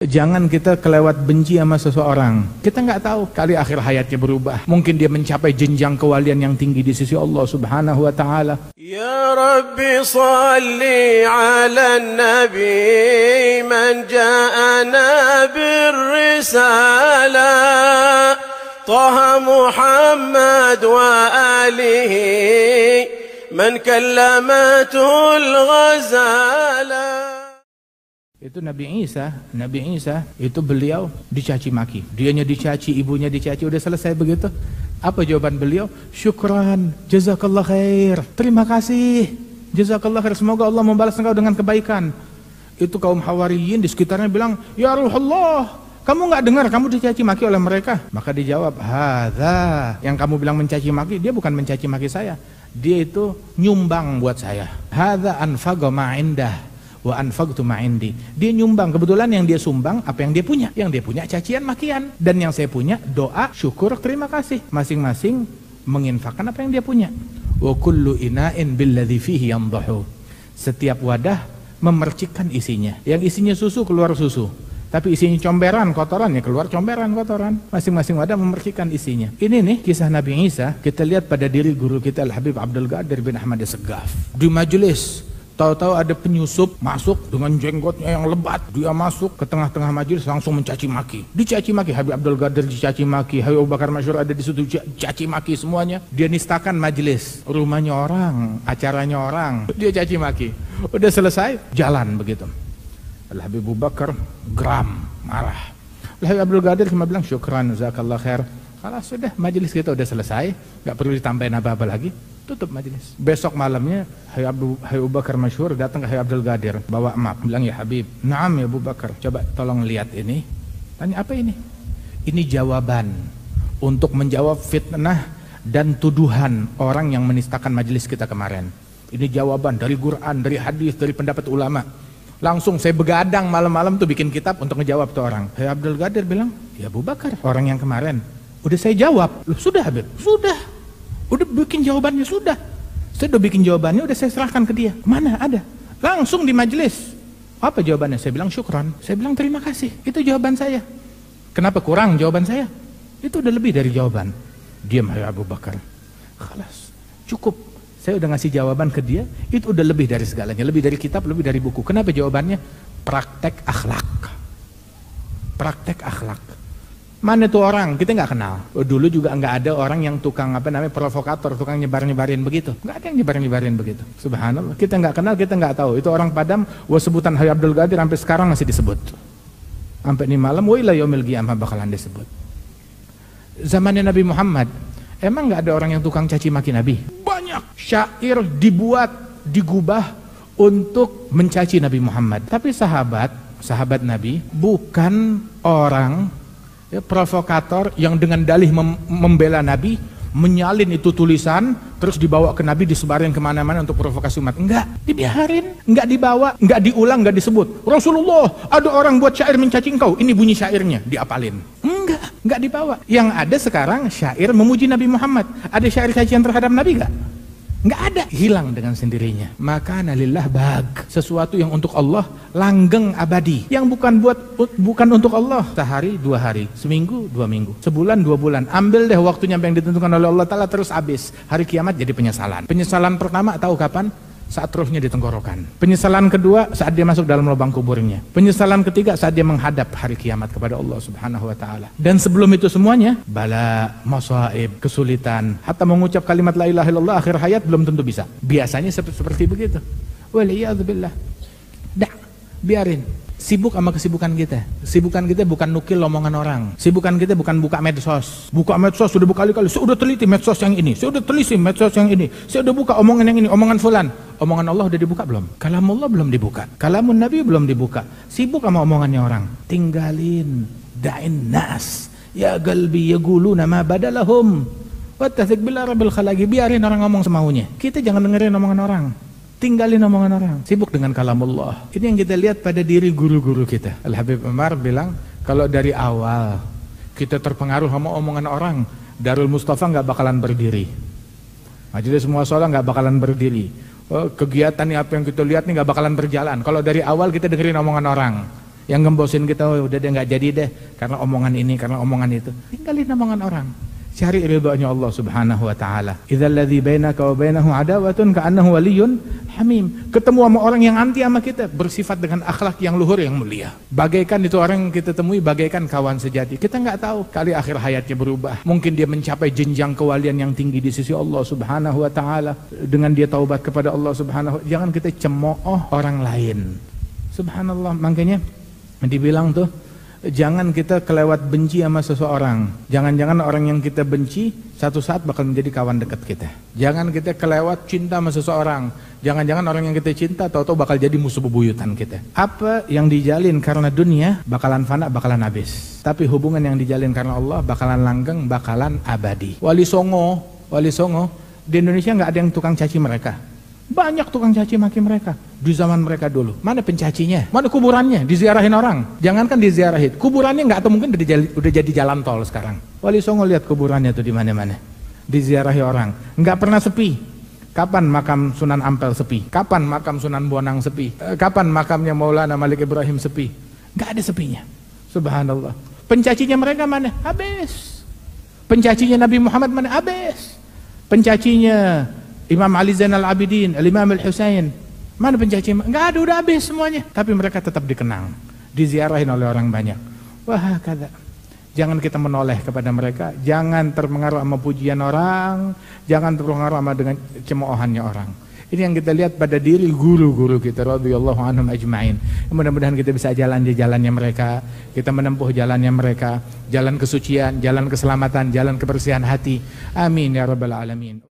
Jangan kita kelewat benci sama seseorang. Kita nggak tahu, kali akhir hayatnya berubah. Mungkin dia mencapai jenjang kewalian yang tinggi di sisi Allah Subhanahu wa taala. Ya Rabbi salli ala nabi man ja'ana birrisalah Taha Muhammad wa alihi man kallamatul ghazala. Itu Nabi Isa itu beliau dicaci maki. Dianya dicaci, ibunya dicaci, udah selesai begitu. Apa jawaban beliau? Syukran, jazakallah khair. Terima kasih. Jazakallah khair, semoga Allah membalas engkau dengan kebaikan. Itu kaum Hawariyin di sekitarnya bilang, "Ya Ruhullah, kamu nggak dengar kamu dicaci maki oleh mereka?" Maka dijawab, "Hadza, yang kamu bilang mencaci maki, dia bukan mencaci maki saya. Dia itu nyumbang buat saya. Hadza anfaqa ma indah. Wa anfaqtu ma indi." Dia nyumbang, kebetulan yang dia sumbang apa yang dia punya. Yang dia punya cacian makian, dan yang saya punya doa, syukur, terima kasih. Masing-masing menginfakkan apa yang dia punya. Wa kullu ina'in billadzi fihi yandahu. Setiap wadah memercikkan isinya. Yang isinya susu keluar susu. Tapi isinya comberan, kotoran, ya keluar comberan, kotoran. Masing-masing wadah memercikkan isinya. Ini nih kisah Nabi Isa, kita lihat pada diri guru kita Al-Habib Abdul Qadir bin Ahmad As-Saggaf. Di majelis tahu-tahu ada penyusup masuk dengan jenggotnya yang lebat. Dia masuk ke tengah-tengah majelis langsung mencaci maki. Dicaci maki, Habib Abdul Qadir dicaci maki, Habib Abu Bakar Masyhur ada di situ caci maki semuanya. Dia nistakan majelis, rumahnya orang, acaranya orang. Dia caci maki. Udah selesai, jalan begitu. Al-Habib Abu Bakar geram, marah. Al-Habib Abdul Qadir cuma bilang syukran, jazakallah khair. Kalau sudah majelis kita udah selesai, nggak perlu ditambahin apa-apa lagi. Tutup majelis. Besok malamnya Habib Abu Bakar Masyhur datang ke Habib Abdul Qadir, bawa map, bilang, "Ya Habib, naam ya Abu Bakar, coba tolong lihat ini." Tanya, "Apa ini?" "Ini jawaban untuk menjawab fitnah dan tuduhan orang yang menistakan majelis kita kemarin. Ini jawaban dari Quran, dari hadis, dari pendapat ulama." Langsung saya begadang malam-malam tuh bikin kitab untuk ngejawab tuh orang. Habib Abdul Qadir bilang, "Ya Abu Bakar, orang yang kemarin udah saya jawab." "Loh, sudah Habib?" "Sudah. Udah bikin jawabannya, sudah. Saya udah bikin jawabannya, udah saya serahkan ke dia." "Mana ada?" "Langsung di majelis." "Apa jawabannya?" Saya bilang syukran. Saya bilang terima kasih. Itu jawaban saya. "Kenapa kurang jawaban saya?" "Itu udah lebih dari jawaban." Diam Abu Bakar. "Khalas, cukup. Saya udah ngasih jawaban ke dia, itu udah lebih dari segalanya, lebih dari kitab, lebih dari buku." Kenapa jawabannya? Praktek akhlak. Praktek akhlak. Mana tuh orang? Kita nggak kenal. Dulu juga nggak ada orang yang tukang provokator, tukang nyebar-nyebarin begitu. Nggak ada yang nyebar-nyebarin begitu. Subhanallah. Kita nggak kenal, kita nggak tahu. Itu orang Padang, sebutan Habib Abdul Qadir sampai sekarang masih disebut. Sampai ini malam, wa ila yaumil qiyamah bakalan disebut. Zamannya Nabi Muhammad, emang nggak ada orang yang tukang caci maki Nabi? Banyak. Syair dibuat, digubah untuk mencaci Nabi Muhammad. Tapi sahabat Nabi bukan orang provokator yang dengan dalih membela Nabi, menyalin itu tulisan, terus dibawa ke Nabi, disebarin kemana-mana untuk provokasi umat. Enggak, dibiarin, enggak dibawa, enggak diulang, enggak disebut. "Rasulullah, ada orang buat syair mencaci engkau, ini bunyi syairnya," diapalin. Enggak dibawa. Yang ada sekarang syair memuji Nabi Muhammad. Ada syair cacian terhadap Nabi enggak? Enggak ada, hilang dengan sendirinya. Maka nalillah bag, sesuatu yang untuk Allah langgeng abadi, yang bukan untuk Allah sehari 2 hari, seminggu 2 minggu, sebulan 2 bulan. Ambil deh waktunya yang ditentukan oleh Allah Ta'ala, terus habis. Hari kiamat jadi penyesalan. Penyesalan pertama tahu kapan? Saat rohnya di tenggorokan. Penyesalan kedua saat dia masuk dalam lubang kuburnya. Penyesalan ketiga saat dia menghadap hari kiamat kepada Allah Subhanahu wa taala. Dan sebelum itu semuanya, bala, masaib, kesulitan, hatta mengucap kalimat la ilaha illallah akhir hayat belum tentu bisa. Biasanya seperti begitu. Waliyadzubillah. Dah, biarin. Sibuk sama kesibukan kita. Kesibukan kita bukan nukil omongan orang. Sibukan kita bukan buka medsos. Buka medsos sudah berkali-kali. Saya udah teliti medsos yang ini. Saya udah teliti medsos yang ini. Saya udah buka omongan yang ini, omongan fulan. Omongan Allah udah dibuka belum? Kalamullah belum dibuka. Kalamun Nabi belum dibuka. Sibuk sama omongannya orang. Tinggalin. Da'in nas. Ya galbi yaquluna ma badalahum. Wa tazik billah rabbil khalaqi. Biarin orang ngomong semaunya. Kita jangan dengerin omongan orang. Tinggalin omongan orang, sibuk dengan kalamullah. Ini yang kita lihat pada diri guru-guru kita. Al-Habib Umar bilang, kalau dari awal kita terpengaruh sama omongan orang, Darul Mustafa nggak bakalan berdiri, majelis muassalah nggak bakalan berdiri, kegiatan nih apa yang kita lihat nih nggak bakalan berjalan. Kalau dari awal kita dengerin omongan orang, Yang ngembosin kita, oh, udah deh nggak jadi deh karena omongan ini, karena omongan itu. Tinggalin omongan orang. Cari ridhonya Allah Subhanahu wa taala. Idzal ladzi bainaka wa bainahu adawatun ka'annahu waliyyun hamim. Ketemu sama orang yang anti sama kita, bersifat dengan akhlak yang luhur yang mulia. Bagaikan itu orang yang kita temui bagaikan kawan sejati. Kita nggak tahu, kali akhir hayatnya berubah. Mungkin dia mencapai jenjang kewalian yang tinggi di sisi Allah Subhanahu wa taala dengan dia taubat kepada Allah Subhanahu. Jangan kita cemooh orang lain. Subhanallah, makanya dibilang tuh, jangan kita kelewat benci sama seseorang. Jangan-jangan orang yang kita benci satu saat bakal menjadi kawan dekat kita. Jangan kita kelewat cinta sama seseorang. Jangan-jangan orang yang kita cinta tahu-tahu bakal jadi musuh bebuyutan kita. Apa yang dijalin karena dunia bakalan fana, bakalan habis. Tapi hubungan yang dijalin karena Allah bakalan langgeng, bakalan abadi. Wali Songo di Indonesia nggak ada yang tukang caci mereka. Banyak tukang caci maki mereka di zaman mereka dulu. Mana pencacinya? Mana kuburannya? Diziarahin orang. Jangankan diziarahin, kuburannya nggak, atau mungkin udah jadi jalan tol sekarang. Wali Songo lihat kuburannya tuh di mana-mana. Diziarahi orang. Nggak pernah sepi. Kapan makam Sunan Ampel sepi? Kapan makam Sunan Bonang sepi? Kapan makamnya Maulana Malik Ibrahim sepi? Nggak ada sepinya. Subhanallah. Pencacinya mereka mana? Habis. Pencacinya Nabi Muhammad mana? Habis. Pencacinya Imam Ali Zainal Abidin, Imam Al-Husain, mana pencaci? Enggak ada, udah habis semuanya. Tapi mereka tetap dikenang, diziarahin oleh orang banyak. Wah, kata. Jangan kita menoleh kepada mereka, jangan terpengaruh sama pujian orang, jangan terpengaruh sama dengan cemoohannya orang. Ini yang kita lihat pada diri guru-guru kita radhiyallahu anhum ajma'in. Mudah-mudahan kita bisa jalan di jalannya mereka, kita menempuh jalannya mereka, jalan kesucian, jalan keselamatan, jalan kebersihan hati. Amin ya rabbal alamin.